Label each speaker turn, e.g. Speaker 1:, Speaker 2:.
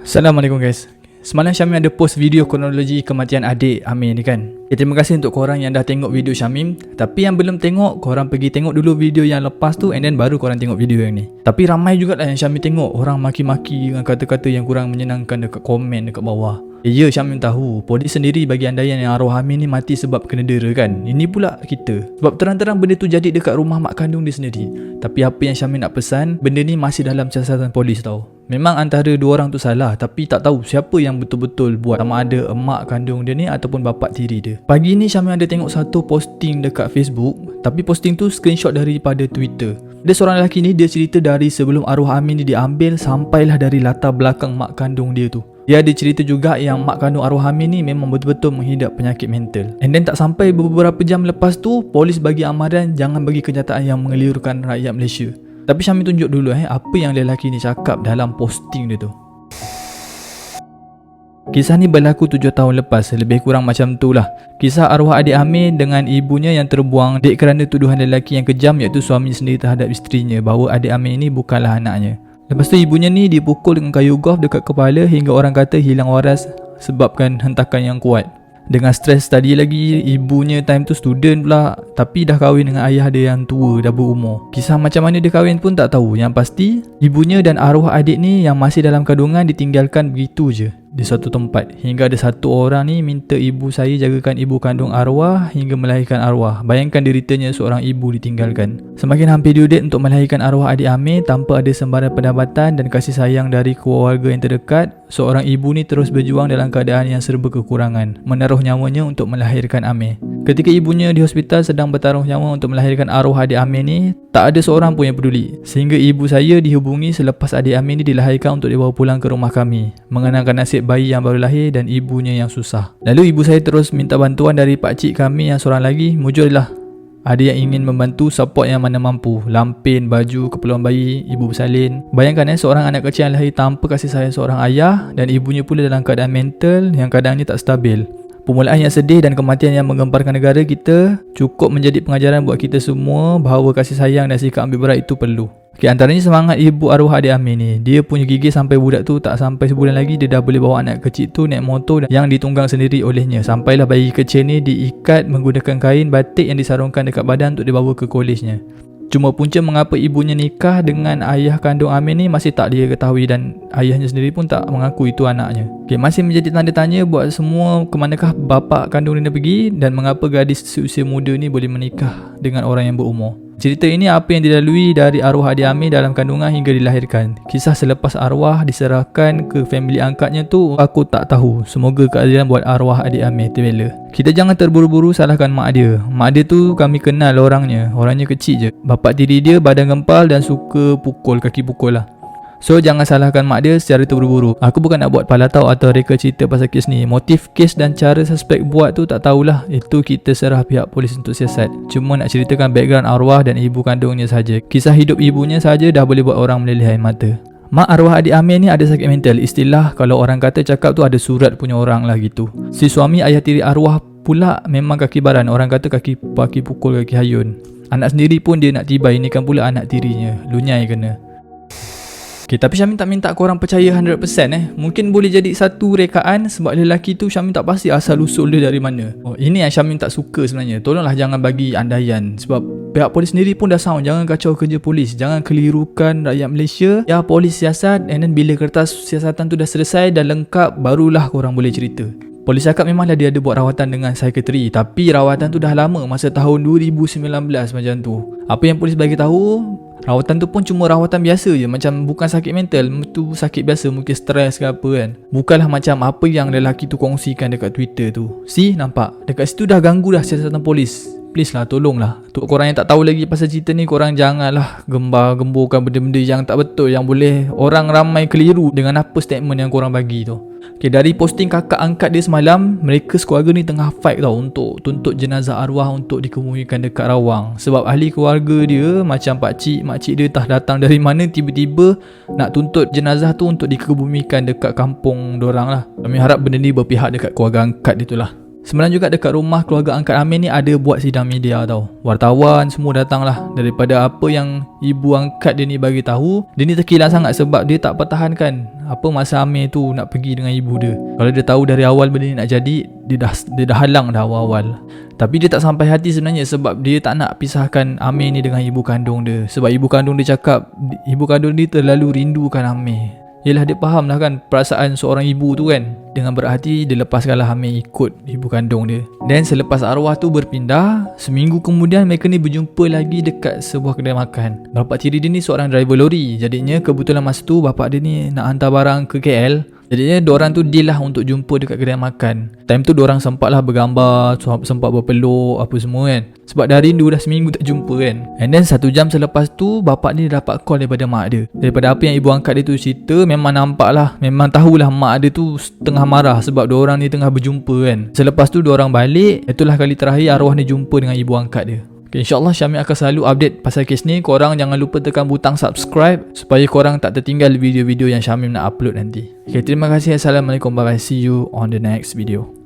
Speaker 1: Assalamualaikum guys. Semalam Syamim ada post video kronologi kematian adik Amir ni kan. Terima kasih untuk korang yang dah tengok video Syamim. Tapi yang belum tengok, korang pergi tengok dulu video yang lepas tu, and then baru korang tengok video yang ni. Tapi ramai juga lah yang Syamim tengok orang maki-maki dengan kata-kata yang kurang menyenangkan dekat komen dekat bawah. Ya, Syamim tahu polis sendiri bagi andaian yang arwah Amir ni mati sebab kena dera kan. Ini pula kita, sebab terang-terang benda tu jadi dekat rumah mak kandung dia sendiri. Tapi apa yang Syamim nak pesan, benda ni masih dalam siasatan polis tau. Memang antara dua orang tu salah, tapi tak tahu siapa yang betul-betul buat, sama ada emak kandung dia ni ataupun bapak tiri dia. Pagi ni Syamim ada tengok satu posting dekat Facebook, tapi posting tu screenshot daripada Twitter. Dia seorang lelaki ni, dia cerita dari sebelum arwah Amir ni diambil sampailah dari latar belakang mak kandung dia tu. Dia ada cerita juga yang mak kandung arwah Amir ni memang betul-betul menghidap penyakit mental. And then tak sampai beberapa jam lepas tu, polis bagi amaran jangan bagi kenyataan yang mengelirukan rakyat Malaysia. Tapi Syamim tunjuk dulu apa yang lelaki ni cakap dalam posting dia tu. Kisah ni berlaku 7 tahun lepas, lebih kurang macam tu lah. Kisah arwah adik Amir dengan ibunya yang terbuang dek kerana tuduhan lelaki yang kejam, iaitu suami sendiri terhadap isterinya, bahawa adik Amir ni bukanlah anaknya. Lepas tu ibunya ni dipukul dengan kayu golf dekat kepala hingga orang kata hilang waras sebabkan hentakan yang kuat. Dengan stres tadi lagi, ibunya time tu student pula, tapi dah kahwin dengan ayah dia yang tua, dah berumur. Kisah macam mana dia kahwin pun tak tahu. Yang pasti, ibunya dan arwah adik ni yang masih dalam kandungan ditinggalkan begitu je di suatu tempat. Hingga ada satu orang ni minta ibu saya jagakan ibu kandung arwah hingga melahirkan arwah. Bayangkan deritanya seorang ibu ditinggalkan. Semakin hampir due date untuk melahirkan arwah adik Amir tanpa ada sembarang pendapatan dan kasih sayang dari keluarga yang terdekat, seorang ibu ni terus berjuang dalam keadaan yang serba kekurangan, menaruh nyawanya untuk melahirkan Amir. Ketika ibunya di hospital sedang bertaruh nyawa untuk melahirkan arwah adik Amir ni, tak ada seorang pun yang peduli. Sehingga ibu saya dihubungi selepas adik Amir ni dilahirkan untuk dibawa pulang ke rumah kami, mengenangkan nasib bayi yang baru lahir dan ibunya yang susah. Lalu ibu saya terus minta bantuan dari pakcik kami yang seorang lagi. Mujurlah, ada yang ingin membantu support yang mana mampu. Lampin, baju, keperluan bayi, ibu bersalin. Bayangkan seorang anak kecil yang lahir tanpa kasih sayang seorang ayah, dan ibunya pula dalam keadaan mental yang kadangnya tak stabil. Permulaan yang sedih dan kematian yang menggemparkan negara kita cukup menjadi pengajaran buat kita semua bahawa kasih sayang dan sikap ambil berat itu perlu. Antaranya semangat ibu arwah adik Amir ni. Dia punya gigi sampai budak tu tak sampai sebulan lagi dia dah boleh bawa anak kecil tu naik motor yang ditunggang sendiri olehnya. Sampailah bayi kecil ni diikat menggunakan kain batik yang disarungkan dekat badan untuk dibawa ke kolejnya. Cuma punca mengapa ibunya nikah dengan ayah kandung Amir ni masih tak dia ketahui, dan ayahnya sendiri pun tak mengaku itu anaknya. Masih menjadi tanda tanya buat semua ke manakah bapa kandung dia pergi dan mengapa gadis seusia muda ni boleh menikah dengan orang yang berumur. Cerita ini apa yang dilalui dari arwah adik Amir dalam kandungan hingga dilahirkan. Kisah selepas arwah diserahkan ke family angkatnya tu aku tak tahu. Semoga keadilan buat arwah adik Amir terbela. Kita jangan terburu-buru salahkan mak dia. Mak dia tu kami kenal orangnya kecil je. Bapak tiri dia badan gempal dan suka pukul, kaki pukul lah. So jangan salahkan mak dia secara terburu-buru. Aku bukan nak buat palatau atau reka cerita pasal kes ni. Motif kes dan cara suspek buat tu tak tahulah. Itu kita serah pihak polis untuk siasat. Cuma nak ceritakan background arwah dan ibu kandungnya saja. Kisah hidup ibunya saja dah boleh buat orang meleleh air mata. Mak arwah adik Amir ni ada sakit mental. Istilah kalau orang kata cakap tu ada surat punya orang lah gitu. Si suami ayah tiri arwah pula memang kaki baran. Orang kata kaki pukul, kaki hayun. Anak sendiri pun dia nak tibai, ini kan pula anak tirinya. Lunyai kena. Tapi Syamim tak minta korang percaya 100%. Mungkin boleh jadi satu rekaan sebab lelaki tu Syamim tak pasti asal usul dia dari mana. Ini yang Syamim tak suka sebenarnya. Tolonglah jangan bagi andaian, sebab pihak polis sendiri pun dah sound. Jangan kacau kerja polis, jangan kelirukan rakyat Malaysia. Ya, polis siasat, and then bila kertas siasatan tu dah selesai, dah lengkap, barulah korang boleh cerita. Polis cakap memanglah dia ada buat rawatan dengan psikiatri, tapi rawatan tu dah lama, masa tahun 2019 macam tu. Apa yang polis bagi tahu, rawatan tu pun cuma rawatan biasa je, macam bukan sakit mental, tu sakit biasa, mungkin stres ke apa kan. Bukanlah macam apa yang lelaki tu kongsikan dekat Twitter tu. Nampak? Dekat situ dah ganggu dah siasatan polis. Please lah, tolonglah. Untuk korang yang tak tahu lagi pasal cerita ni, korang janganlah gembar-gemburkan benda-benda yang tak betul, yang boleh orang ramai keliru dengan apa statement yang korang bagi tu. Dari posting kakak angkat dia semalam, mereka sekeluarga ni tengah fight tau untuk tuntut jenazah arwah untuk dikebumikan dekat Rawang. Sebab ahli keluarga dia macam pakcik, makcik dia tak datang dari mana tiba-tiba nak tuntut jenazah tu untuk dikebumikan dekat kampung dorang lah. Kami harap benda ni berpihak dekat keluarga angkat dia tu lah. Semalam juga dekat rumah keluarga angkat Amin ni ada buat sidang media tau. Wartawan semua datang lah. Daripada apa yang ibu angkat dia ni bagi tahu, dia ni terkilan sangat sebab dia tak pertahankan apa masa Amin tu nak pergi dengan ibu dia. Kalau dia tahu dari awal benda ni nak jadi, dia dah halang dah awal-awal. Tapi dia tak sampai hati sebenarnya sebab dia tak nak pisahkan Amin ni dengan ibu kandung dia. Sebab ibu kandung dia cakap ibu kandung dia terlalu rindukan Amin. Yelah, dia faham lah kan perasaan seorang ibu tu kan. Dengan berhati dia lepaskanlah Amin ikut ibu kandung dia. Dan selepas arwah tu berpindah, seminggu kemudian mereka ni berjumpa lagi dekat sebuah kedai makan. Bapak tiri dia ni seorang driver lori. Jadinya kebetulan masa tu bapak dia ni nak hantar barang ke KL. Jadinya diorang tu deal lah untuk jumpa dekat kedai makan. Time tu diorang sempat lah bergambar, sempat berpeluk apa semua kan. Sebab dah rindu dah seminggu tak jumpa kan. And then 1 jam selepas tu bapak ni dapat call daripada mak dia. Daripada apa yang ibu angkat dia tu cerita, memang nampak lah, memang tahulah mak dia tu tengah marah sebab diorang ni tengah berjumpa kan. Selepas tu diorang balik, itulah kali terakhir arwah ni jumpa dengan ibu angkat dia. Okay, InsyaAllah Syamil akan selalu update pasal kes ni. Korang jangan lupa tekan butang subscribe supaya korang tak tertinggal video-video yang Syamil nak upload nanti. Okay, terima kasih. Assalamualaikum. Bye bye. See you on the next video.